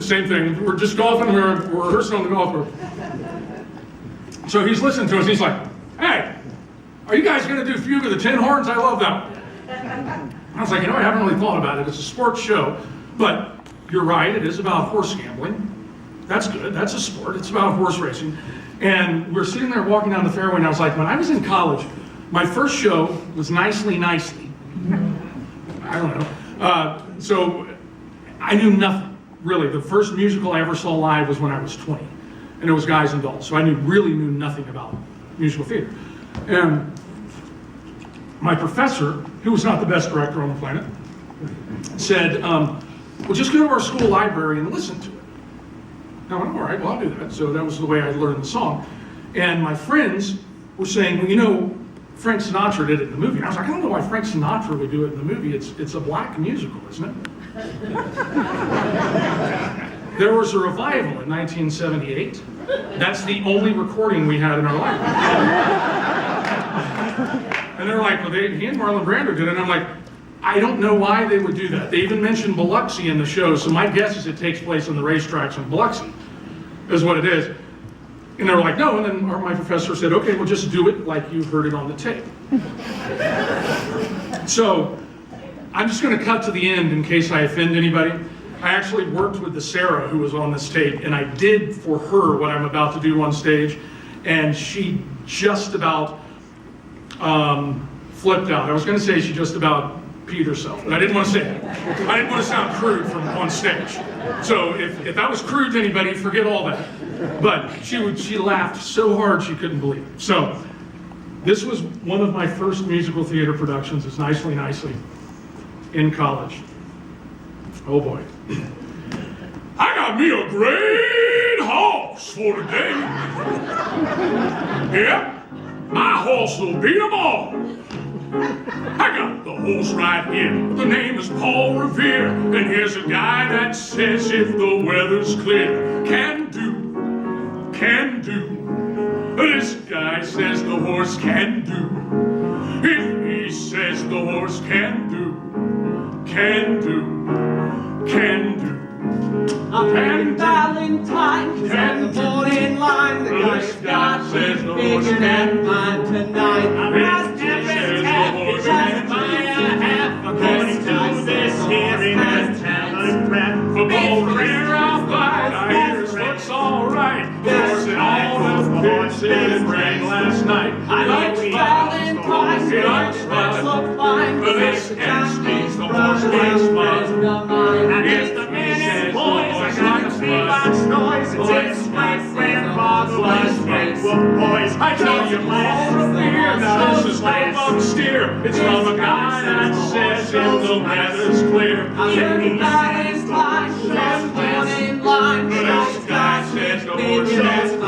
same thing. We're just golfing, we're rehearsing on the golf course. So he's listening to us, he's like, hey, are you guys gonna do Fugue of the Tin Horns? I love that one. I was like, I haven't really thought about it. It's a sports show, but you're right, it is about horse gambling. That's good, that's a sport, it's about horse racing. And we're sitting there walking down the fairway, and I was like, when I was in college, my first show was Nicely Nicely. I don't know. So I knew nothing, really. The first musical I ever saw live was when I was 20, and it was Guys and Dolls. So I really knew nothing about musical theater. And my professor, who was not the best director on the planet, said, well, just go to our school library and listen to it. And I went, all right, well, I'll do that. So that was the way I learned the song. And my friends were saying, well, Frank Sinatra did it in the movie. And I was like, I don't know why Frank Sinatra would do it in the movie. It's a black musical, isn't it? There was a revival in 1978. That's the only recording we had in our library. And they're like, well, he and Marlon Brando did it. And I'm like, I don't know why they would do that. They even mentioned Biloxi in the show, so my guess is it takes place on the racetracks in Biloxi, is what it is. And they were like, no, and then my professor said, okay, well, just do it like you heard it on the tape. So I'm just gonna cut to the end in case I offend anybody. I actually worked with the Sarah who was on this tape, and I did for her what I'm about to do on stage, and she just about flipped out. I was gonna say she just about peed herself, but I didn't want to say it. I didn't want to sound crude from on stage. So if that was crude to anybody, forget all that. But she laughed so hard she couldn't believe it. So this was one of my first musical theater productions. It's Nicely Nicely in college. Oh boy. I got me a great horse for today. Yep, my horse will beat them all. I got the horse right here. The name is Paul Revere. And here's a guy that says if the weather's clear, can do. This guy says the horse can do. If he says the horse can do. I'm Valentine, cause I'm the morning line. The guy's got me figured and mine tonight. I'm as happy as my half. According to this hearing and talent rap. For Paul Revere I'll fight. I hear his looks alright. Horse and all the bitches rang last night. I like Valentine, he likes let's look fine. But this speaks the horse likes fun. And here's the minute boys, I got the beatbox noise. It's my grandfather last week. Boys, I tell you, Paul Revere, now this is no bum steer. It's from a guy that says if the weather's clear. I'm Valentine, cause I'm the morning line. But this guy says the horse likes fun.